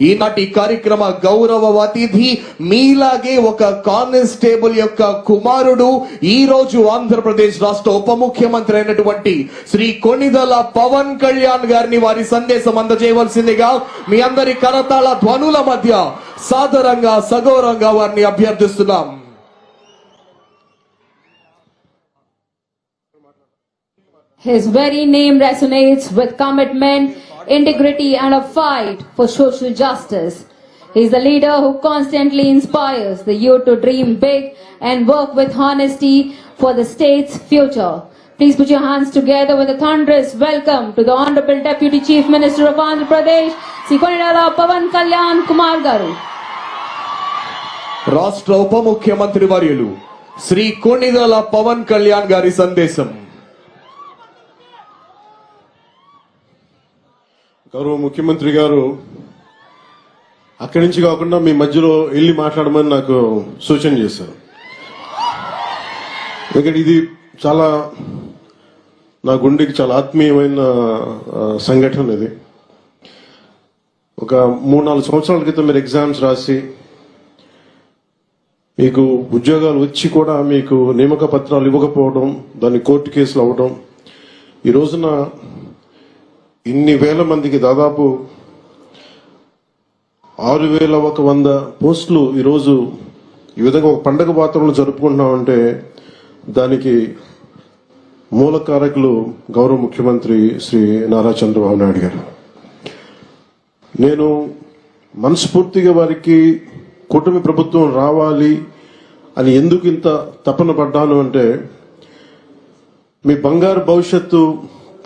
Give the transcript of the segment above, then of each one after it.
ఈనాటి కార్యక్రమ గౌరవ అతిథి మీలాగే ఒక కానిస్టేబుల్ యొక్క కుమారుడు ఈ రోజు ఆంధ్రప్రదేశ్ రాష్ట్ర ఉప ముఖ్యమంత్రి అయినటువంటి శ్రీ కొణిదెల పవన్ కళ్యాణ్ గారిని వారి సందేశం అందజేయవలసిందిగా మీ అందరి కరతాళ ధ్వనుల మధ్య సాదరంగా సగౌరవంగా వారిని అభ్యర్థిస్తున్నాం. His very name resonates with commitment, integrity and a fight for social justice. He is a leader who constantly inspires the youth to dream big and work with honesty for the state's future. Please put your hands together with a thunderous welcome to the Honorable Deputy Chief Minister of Andhra Pradesh, Sri Konidala Pavan Kalyan Kumar Garu. రాష్ట్ర ఉప ముఖ్యమంత్రి వర్యులు శ్రీ కొణిదెల పవన్ కళ్యాణ్ గారి సందేశం. గౌరవ ముఖ్యమంత్రి గారు అక్కడి నుంచి కాకుండా మీ మధ్యలో వెళ్ళి మాట్లాడమని నాకు సూచన చేశారు. ఎందుకంటే ఇది చాలా నా గుండెకి చాలా ఆత్మీయమైన సంఘటన. ఇది ఒక 3-4 సంవత్సరాల క్రితం మీరు ఎగ్జామ్స్ రాసి మీకు ఉద్యోగాలు వచ్చి కూడా మీకు నియామక పత్రాలు ఇవ్వకపోవడం, దాన్ని కోర్టు కేసులు అవ్వడం, ఈ రోజున ఇన్ని వేల మందికి దాదాపు 6,100 పోస్టులు ఈరోజు ఈ విధంగా ఒక పండగ వాతావరణంలో జరుపుకుంటున్నామంటే దానికి మూల కారకులు గౌరవ ముఖ్యమంత్రి శ్రీ నారా చంద్రబాబు నాయుడు గారు. నేను మనస్ఫూర్తిగా వారికి కూటమి ప్రభుత్వం రావాలి అని ఎందుకు ఇంత తపన పడ్డాను అంటే, మీ బంగారు భవిష్యత్తు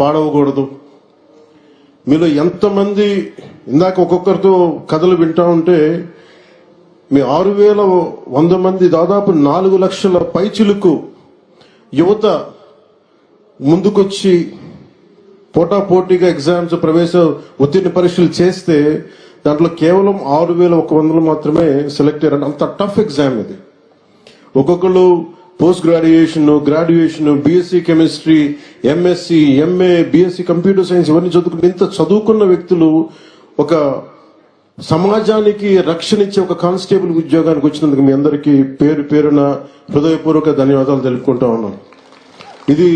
పాడవకూడదు. మీలో ఎంతమంది ఇందాక ఒక్కొక్కరితో కథలు వింటా ఉంటే మీ 6,100 మంది దాదాపు 4 లక్షల పైచిలుకు యువత ముందుకొచ్చి పోటాపోటీగా ఎగ్జామ్స్ ప్రవేశ ఉత్తీర్ణ పరీక్షలు చేస్తే దాంట్లో కేవలం 6,100 మాత్రమే సెలెక్ట్ అయ్యారు. అంత టఫ్ ఎగ్జామ్ ఇది. ఒక్కొక్కరు post graduation, BSc chemistry, MSc, MA, BSc computer science ఇవన్నీ ఇంత చదువుకున్న వ్యక్తులు ఒక సమాజానికి రక్షణ ఇచ్చే ఒక కానిస్టేబుల్ ఉద్యోగానికి వచ్చినందుకు మీ అందరికీ పేరు పేరున హృదయపూర్వక ధన్యవాదాలు తెలుపుకుంటా ఉన్నాను. ఇది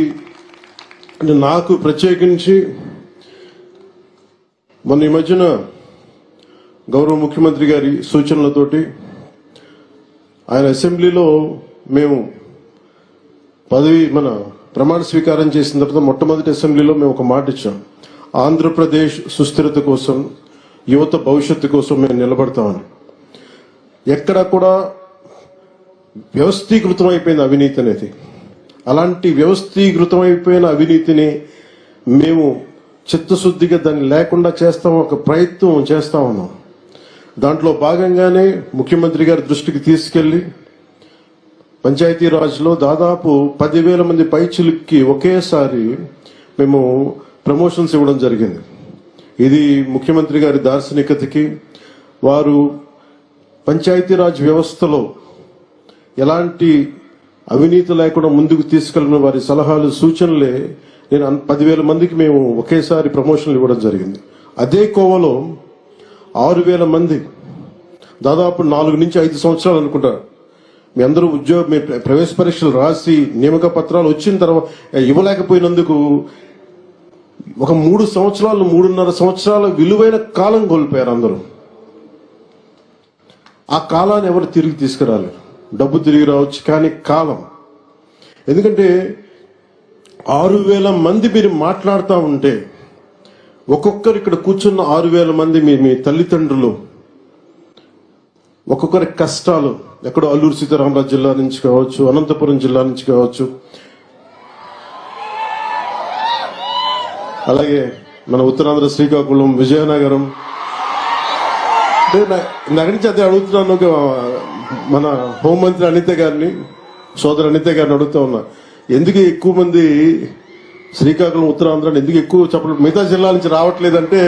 నాకు ప్రత్యేకించి మొన్న ఈ మధ్యన గౌరవ ముఖ్యమంత్రి గారి సూచనలతోటి ఆయన అసెంబ్లీలో మేము మన ప్రమాణ స్వీకారం చేసిన తర్వాత మొట్టమొదటి అసెంబ్లీలో మేము ఒక మాట ఇచ్చాం. ఆంధ్రప్రదేశ్ సుస్థిరత కోసం, యువత భవిష్యత్తు కోసం మేము నిలబడతామని. ఎక్కడా కూడా వ్యవస్థీకృతం అయిపోయింది అవినీతి అనేది. అలాంటి వ్యవస్థీకృతమైపోయిన అవినీతిని మేము చిత్తశుద్ధిగా దాన్ని లేకుండా చేస్తాం, ఒక ప్రయత్నం చేస్తా ఉన్నాం. దాంట్లో భాగంగానే ముఖ్యమంత్రి గారి దృష్టికి తీసుకెళ్లి పంచాయతీరాజ్లో దాదాపు 10,000 మంది పైచిలుక్కి ఒకేసారి మేము ప్రమోషన్స్ ఇవ్వడం జరిగింది. ఇది ముఖ్యమంత్రి గారి దార్శనికతకి, వారు పంచాయతీరాజ్ వ్యవస్థలో ఎలాంటి అవినీతి లేకుండా ముందుకు తీసుకెళ్లిన వారి సలహాలు, సూచనలే నేను 10,000 మందికి మేము ఒకేసారి ప్రమోషన్లు ఇవ్వడం జరిగింది. అదే కోవలో 6,000 మంది దాదాపు 4 నుంచి 5 సంవత్సరాలు అనుకుంటారు మీ అందరూ మీ ప్రవేశ పరీక్షలు రాసి నియామక పత్రాలు వచ్చిన తర్వాత ఇవ్వలేకపోయినందుకు ఒక 3 సంవత్సరాలు, 3.5 సంవత్సరాల విలువైన కాలం కోల్పోయారు అందరూ. ఆ కాలాన్ని ఎవరు తిరిగి తీసుకురాలేరు. డబ్బు తిరిగి రావచ్చు కానీ కాలం, ఎందుకంటే 6,000 మంది మీరు మాట్లాడుతూ ఉంటే ఒక్కొక్కరు ఇక్కడ కూర్చున్న 6,000 మంది మీ తల్లిదండ్రులు, ఒక్కొక్కరి కష్టాలు, ఎక్కడో అల్లూరు సీతారామరాజు జిల్లా నుంచి కావచ్చు, అనంతపురం జిల్లా నుంచి కావచ్చు, అలాగే మన ఉత్తరాంధ్ర శ్రీకాకుళం, విజయనగరం. నాకు నుంచి అదే అడుగుతున్నాను. మన హోంమంత్రి అనిత గారిని, సోదరు అనిత గారిని అడుగుతా ఉన్నా, ఎందుకు ఎక్కువ మంది శ్రీకాకుళం, ఉత్తరాంధ్ర ఎందుకు ఎక్కువ చెప్పడం మిగతా జిల్లాల నుంచి రావట్లేదంటే,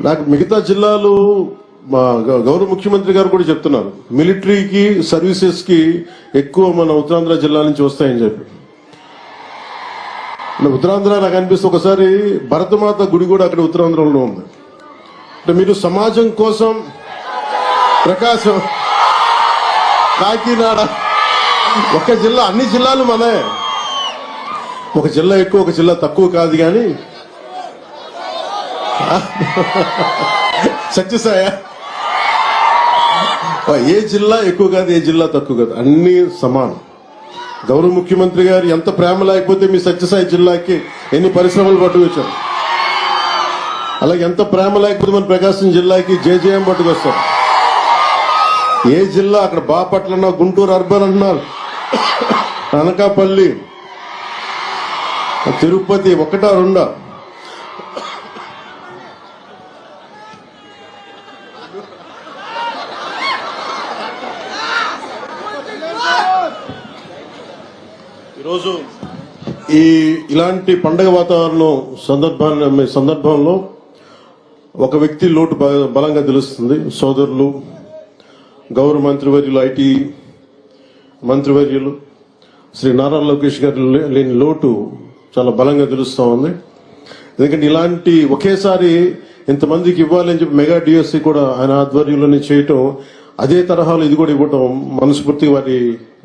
నాకు మిగతా జిల్లాలు మా గౌరవ ముఖ్యమంత్రి గారు కూడా చెప్తున్నారు, మిలిటరీకి, సర్వీసెస్ కి ఎక్కువ మన ఉత్తరాంధ్ర జిల్లా నుంచి వస్తాయని చెప్పి. ఉత్తరాంధ్ర నాకు అనిపిస్తుంది, ఒకసారి భరతమాత గుడి కూడా అక్కడ ఉత్తరాంధ్రలో ఉంది. అంటే మీరు సమాజం కోసం ప్రకాశం, కాకినాడ, ఒక జిల్లా, అన్ని జిల్లాలు మనే. ఒక జిల్లా ఎక్కువ, ఒక జిల్లా తక్కువ కాదు. కానీ సత్యసాయ, ఏ జిల్లా ఎక్కువ కాదు, ఏ జిల్లా తక్కువ కాదు, అన్ని సమానం. గౌరవ ముఖ్యమంత్రి గారు ఎంత ప్రేమ లేకపోతే మీ సత్యసాయి జిల్లాకి ఎన్ని పరిశ్రమలు పట్టుకొచ్చారు. అలాగే ఎంత ప్రేమ లేకపోతే మన ప్రకాశం జిల్లాకి జేజేఎం పట్టుకొస్తారు. ఏ జిల్లా, అక్కడ బాపట్ల అన్నారు, గుంటూరు అర్బన్ అన్నారు, అనకాపల్లి, తిరుపతి, ఒకటా రెండా. ఈరోజు ఇలాంటి పండగ వాతావరణం సందర్భంలో ఒక వ్యక్తి లోటు బలంగా తెలుస్తుంది. సోదరులు, గౌరవ మంత్రివర్యులు, ఐటీ మంత్రివర్యులు శ్రీ నారా లోకేష్ గారు లేని లోటు చాలా బలంగా తెలుస్తూ ఉంది. ఎందుకంటే ఇలాంటి ఒకేసారి ఇంతమందికి ఇవ్వాలి అని చెప్పి మెగా డిఎస్సి కూడా ఆయన ఆధ్వర్యంలోనే చేయటం, అదే తరహాలో ఇది కూడా ఇవ్వటం మనస్ఫూర్తిగా వారి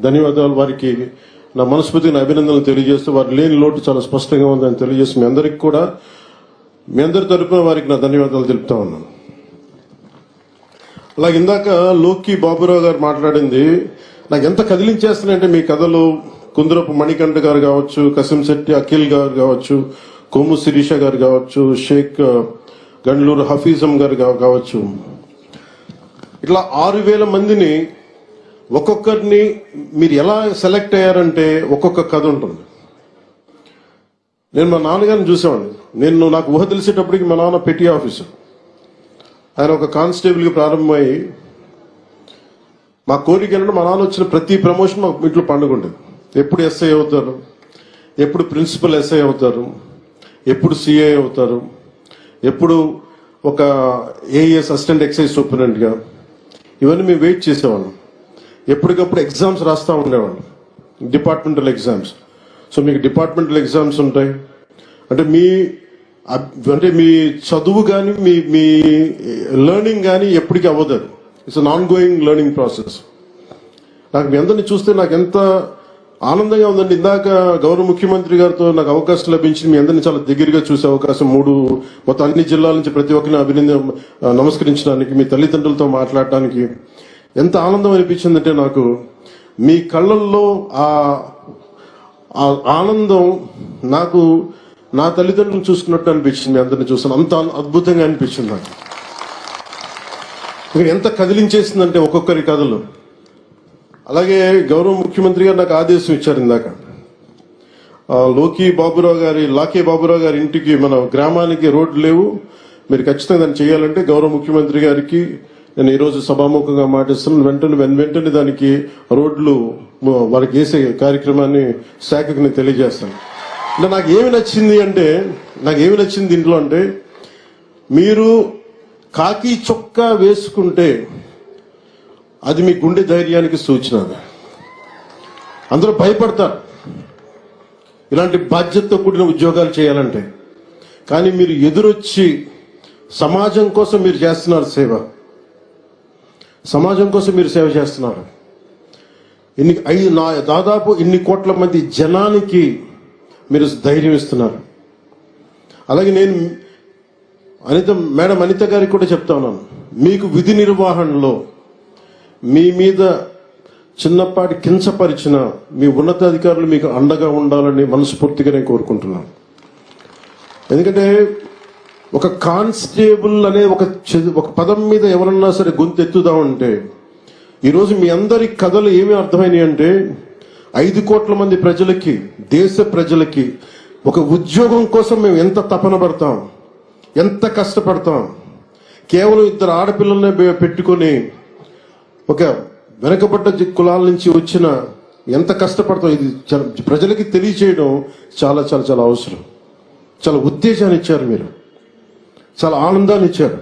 ధన్యవాదాలు. వారికి నా మనస్ఫూర్తిగా నా అభినందనలు తెలియజేస్తూ, వారి లేని లోటు చాలా స్పష్టంగా ఉందని తెలియజేస్తూ మీ అందరికి కూడా, మీ అందరి తరపున వారికి నా ధన్యవాదాలు తెలుపుతా ఉన్నాను. అలాగే ఇందాక లోకి బాబురావు గారు మాట్లాడింది నాకు ఎంత కదిలించేస్తున్నాయంటే, మీ కథలు కుందరపు మణికంఠ గారు కావచ్చు, కసింశెట్టి అఖిల్ గారు కావచ్చు, కొమ్ము శిరీష గారు కావచ్చు, షేక్ గండ్లూరు హఫీజం గారు కావచ్చు, ఇట్లా 6,000 మందిని ఒక్కొక్కరిని మీరు ఎలా సెలెక్ట్ అయ్యారంటే ఒక్కొక్క కథ ఉంటుంది. నేను మా నాన్నగారిని చూసేవాడిని. నాకు ఊహ తెలిసేటప్పటికి మా నాన్న పెట్టి ఆఫీసర్, ఆయన ఒక కానిస్టేబుల్గా ప్రారంభమై, మా కోరిక ఏంటంటే మా నాన్న వచ్చిన ప్రతి ప్రమోషన్ మా ఇంట్లో పండుగ ఉంటుంది. ఎప్పుడు ఎస్ఐ అవుతారు, ఎప్పుడు ప్రిన్సిపల్ ఎస్ఐ అవుతారు, ఎప్పుడు సిఐ అవుతారు, ఎప్పుడు ఒక ఏఎస్ అసిస్టెంట్ ఎక్సైజ్ సూపరింటెండెంట్గా, ఇవన్నీ మేము వెయిట్ చేసేవాళ్ళం. ఎప్పటికప్పుడు ఎగ్జామ్స్ రాస్తూ ఉండేవాళ్ళం, డిపార్ట్మెంటల్ ఎగ్జామ్స్. సో మీకు డిపార్ట్మెంటల్ ఎగ్జామ్స్ ఉంటాయి అంటే మీ చదువు కానీ మీ లెర్నింగ్ కానీ ఎప్పటికీ అవ్వదు. It's an on going learning process. నాకు మీ అందరినీ చూస్తే నాకు ఎంత ఆనందంగా ఉందండి. ఇందాక గౌరవ ముఖ్యమంత్రి గారితో నాకు అవకాశం లభించింది, మీ అందరినీ చాలా దగ్గరగా చూసే అవకాశం, మొత్తం అన్ని జిల్లాల నుంచి ప్రతి ఒక్కరిని నమస్కరించడానికి, మీ తల్లిదండ్రులతో మాట్లాడటానికి ఎంత ఆనందం అనిపించిందంటే, నాకు మీ కళ్ళల్లో ఆ ఆనందం నాకు నా తల్లిదండ్రులను చూసుకున్నట్టు అనిపించింది. మీ అందరిని చూస్తాను, అంత అద్భుతంగా అనిపించింది నాకు. ఇక్కడ ఎంత కదిలించేసిందంటే ఒక్కొక్కరి కథలు. అలాగే గౌరవ ముఖ్యమంత్రి గారు నాకు ఆదేశం ఇచ్చారు ఇందాక, లాకే బాబురావు గారి ఇంటికి, మన గ్రామానికి రోడ్లు లేవు, మీరు ఖచ్చితంగా దాన్ని చేయాలంటే గౌరవ ముఖ్యమంత్రి గారికి నేను ఈరోజు సభాముఖంగా మాటిస్తున్నాను. వెంటనే దానికి రోడ్లు వారికి వేసే కార్యక్రమాన్ని శాఖకు నేను తెలియజేస్తాను. అంటే నాకు ఏమి నచ్చింది దీంట్లో అంటే, మీరు కాకి చొక్కా వేసుకుంటే అది మీ గుండె ధైర్యానికి సూచన. అందరూ భయపడతారు ఇలాంటి బాధ్యతతో కూడిన ఉద్యోగాలు చేయాలంటే, కానీ మీరు ఎదురొచ్చి సమాజం కోసం మీరు చేస్తున్నారు సేవ, సమాజం కోసం మీరు సేవ చేస్తున్నారు. దాదాపు ఇన్ని కోట్ల మంది జనానికి మీరు ధైర్యం ఇస్తున్నారు. అలాగే నేను మేడం అనిత గారికి కూడా చెప్తా ఉన్నాను, మీకు విధి నిర్వహణలో మీ మీద చిన్నపాటి కించపరిచిన మీ ఉన్నతాధికారులు మీకు అండగా ఉండాలని మనస్ఫూర్తిగా నేను కోరుకుంటున్నాను. ఎందుకంటే ఒక కానిస్టేబుల్ అనే ఒక పదం మీద ఎవరన్నా సరే గొంతు ఎత్తుదామంటే, ఈరోజు మీ అందరి కథలు ఏమి అర్థమైనాయి అంటే, 5 కోట్ల మంది ప్రజలకి, దేశ ప్రజలకి ఒక ఉద్యోగం కోసం మేము ఎంత తపన పడతాం, ఎంత కష్టపడతాం. కేవలం 2 ఆడపిల్లల్ని పెట్టుకొని ఒక వెనకబడ్డ కులాల నుంచి వచ్చిన ఎంత కష్టపడతాం, ఇది ప్రజలకి తెలియచేయడం చాలా చాలా చాలా అవసరం. చాలా ఉత్తేజాన్ని ఇచ్చారు మీరు, చాలా ఆనందాన్ని ఇచ్చారు.